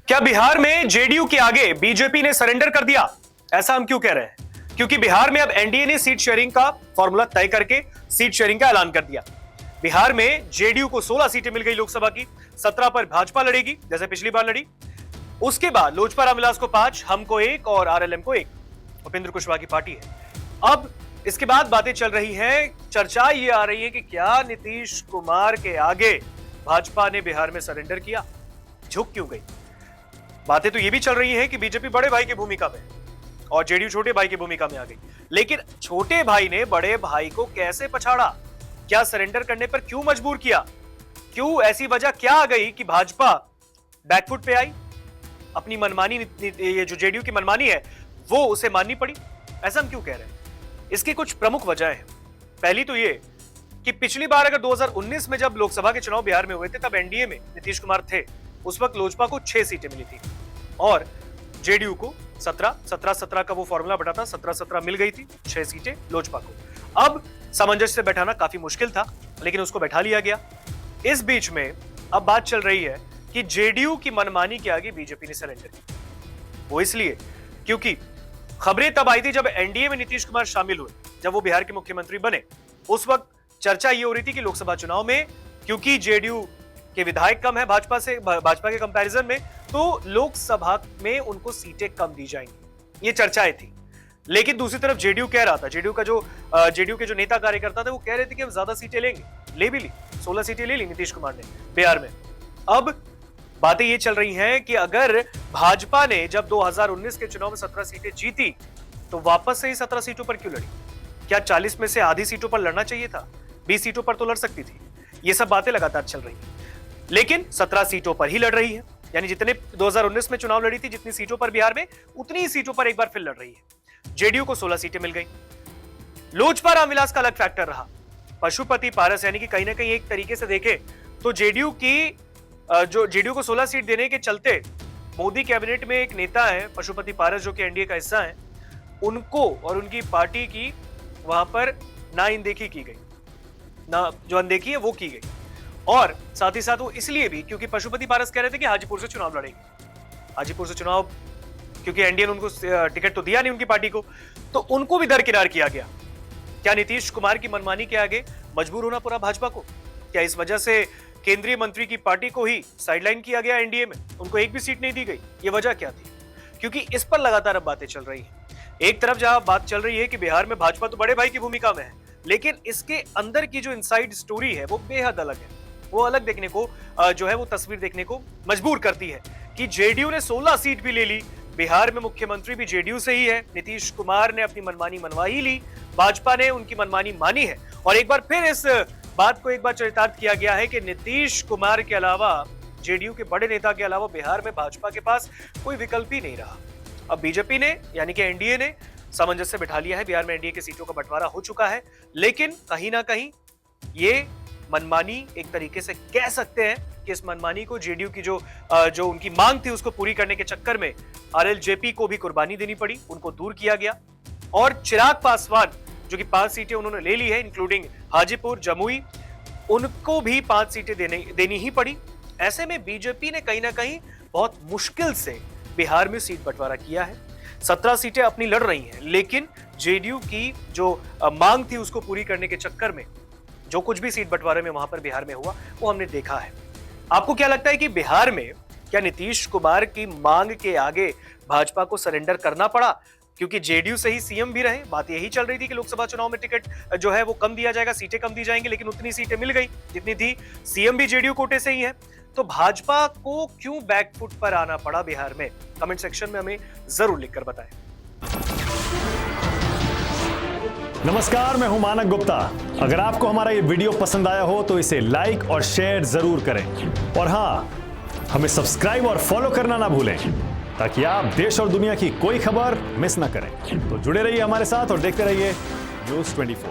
क्या बिहार में जेडीयू के आगे बीजेपी ने सरेंडर कर दिया? ऐसा हम क्यों कह रहे हैं? क्योंकि बिहार में अब एनडीए ने सीट शेयरिंग का फॉर्मूला तय करके सीट शेयरिंग का ऐलान कर दिया। बिहार में जेडीयू को 16 सीटें मिल गई लोकसभा की, 17 पर भाजपा लड़ेगी जैसे पिछली बार लड़ी। उसके बाद लोजपा रामविलास को 5, हमको 1 और आरएलएम को 1। उपेंद्र कुशवाहा की पार्टी है। अब इसके बाद बातें चल रही है, चर्चा ये आ रही है कि क्या नीतीश कुमार के आगे भाजपा ने बिहार में सरेंडर किया? झुक क्यों गई? बातें तो ये भी चल रही है कि बीजेपी बड़े भाई की भूमिका में और जेडीयू छोटे भाई की भूमिका में आ गई। लेकिन छोटे भाई ने बड़े भाई को कैसे पछाड़ा? क्या सरेंडर करने पर क्यों मजबूर किया? क्यों, ऐसी वजह क्या आ गई कि भाजपा बैकफुट पे आई? अपनी मनमानी, ये जो जेडीयू की मनमानी है वो उसे माननी पड़ी। ऐसा हम क्यों कह रहे हैं? इसकी कुछ प्रमुख वजह है। पहली तो ये कि पिछली बार अगर 2019 में जब लोकसभा के चुनाव बिहार में हुए थे तब एनडीए में नीतीश कुमार थे। उस वक्त लोजपा को 6 सीटें मिली थी और जेडीयू को 17 का वो फॉर्मूला बटा था, 17 मिल गई थी, 6 सीटें लोजपा को। अब सामंजस्य से बैठाना काफी मुश्किल था, लेकिन उसको बैठा लिया गया। इस बीच में अब बात चल रही है कि जेडीयू की मनमानी के आगे बीजेपी ने सरेंडर किया। वो इसलिए क्योंकि खबरें तब आई थी जब एनडीए में नीतीश कुमार शामिल हुए, जब वो बिहार के मुख्यमंत्री बने। उस वक्त चर्चा ये हो रही थी कि लोकसभा चुनाव में क्योंकि जेडीयू के विधायक कम है भाजपा के कंपैरिजन में, तो लोकसभा में उनको सीटें कम दी जाएंगी, ये चर्चाएं थी। लेकिन दूसरी तरफ जेडीयू कह रहा था, जेडीयू के जो नेता कार्यकर्ता थे वो कह रहे थे कि हम ज्यादा सीटें लेंगे। ले भी ली, 16 सीटें ले ली नीतीश कुमार ने बिहार में। अब बातें ये चल रही हैं कि अगर भाजपा ने जब 2019 के चुनाव में 17 सीटें जीती तो वापस से ही 17 सीटों पर क्यों लड़ी? क्या 40 में से आधी सीटों पर लड़ना चाहिए था? 20 सीटों पर तो लड़ सकती थी। ये सब बातें लगातार चल रही हैं, लेकिन 17 सीटों पर ही लड़ रही है। यानी जितने 2019 में चुनाव लड़ी थी, जितनी सीटों पर बिहार में, उतनी ही सीटों पर एक बार फिर लड़ रही है। जेडीयू को 16 सीटें मिल गई। लोजपा रामविलास का अलग फैक्टर रहा। पशुपति पारस, यानी कि कहीं ना कहीं एक तरीके से देखे तो जेडीयू को 16 सीट देने के चलते मोदी कैबिनेट में एक नेता है पशुपति पारस, जो कि एनडीए का हिस्सा है, उनको और उनकी पार्टी की वहां पर नाइंदेखी की गई, ना जो अनदेखी है वो की गई। और साथ ही साथ वो इसलिए भी क्योंकि पशुपति पारस कह रहे थे कि हाजीपुर से चुनाव लड़ेंगे। हाजीपुर से चुनाव, क्योंकि एनडीए ने उनको टिकट तो दिया नहीं उनकी पार्टी को, तो उनको भी दरकिनार किया गया। क्या नीतीश कुमार की मनमानी के आगे मजबूर होना पड़ा भाजपा को? क्या इस वजह से केंद्रीय मंत्री की पार्टी को ही साइडलाइन किया गया एनडीए में, उनको एक भी सीट नहीं दी गई? ये वजह क्या थी? क्योंकि इस पर लगातार अब बातें चल रही है। एक तरफ जहां बात चल रही है कि बिहार में भाजपा तो बड़े भाई की भूमिका में है, लेकिन इसके अंदर की जो इनसाइड स्टोरी है वो बेहद अलग है। वो अलग देखने को जो है वो तस्वीर देखने को मजबूर करती है कि जेडीयू ने 16 सीट भी ले ली, बिहार में मुख्यमंत्री भी जेडीयू से ही है, नीतीश कुमार ने अपनी मनमानी मनवा ही ली, भाजपा ने उनकी मनमानी मानी है। और एक बार फिर इस बात को एक बार चरितार्थ किया गया है कि नीतीश कुमार के अलावा, जेडीयू के बड़े नेता के अलावा बिहार में भाजपा के पास कोई विकल्प ही नहीं रहा। अब बीजेपी ने, यानी कि एनडीए ने सामंजस्य बिठा लिया है। बिहार में एनडीए की सीटों का बंटवारा हो चुका है, लेकिन कहीं ना कहीं ये मनमानी, एक तरीके से कह सकते हैं कि इस मनमानी को जेडीयू की जो उनकी मांग थी उसको पूरी करने के चक्कर में आरएलजेपी को भी कुर्बानी देनी पड़ी, उनको दूर किया गया। और चिराग पासवान, जो कि 5 सीटें उन्होंने ले ली है, इंक्लूडिंग हाजीपुर, जमुई, उनको भी 5 सीटें देनी ही पड़ी। ऐसे में बीजेपी ने कहीं ना कहीं बहुत मुश्किल से बिहार में सीट बंटवारा किया है। 17 सीटें अपनी लड़ रही हैं, लेकिन जेडीयू की जो मांग थी उसको पूरी करने के चक्कर में जो कुछ भी सीट बंटवारे में वहां पर बिहार में हुआ वो हमने देखा है। आपको क्या लगता है कि बिहार में क्या नीतीश कुमार की मांग के आगे भाजपा को सरेंडर करना पड़ा? क्योंकि जेडीयू से ही सीएम भी रहे, बात यही चल रही थी कि लोकसभा चुनाव में टिकट जो है वो कम दिया जाएगा, सीटें कम दी जाएंगी, लेकिन उतनी सीटें मिल गई जितनी थी। सीएम भी जेडीयू कोटे से ही है। तो भाजपा को क्यों बैकफुट पर आना पड़ा बिहार में? कमेंट सेक्शन में हमें जरूर लिखकर बताएं। नमस्कार, मैं हूं मानक गुप्ता। अगर आपको हमारा ये वीडियो पसंद आया हो तो इसे लाइक और शेयर जरूर करें, और हाँ, हमें सब्सक्राइब और फॉलो करना ना भूलें ताकि आप देश और दुनिया की कोई खबर मिस ना करें। तो जुड़े रहिए हमारे साथ और देखते रहिए न्यूज़ 24।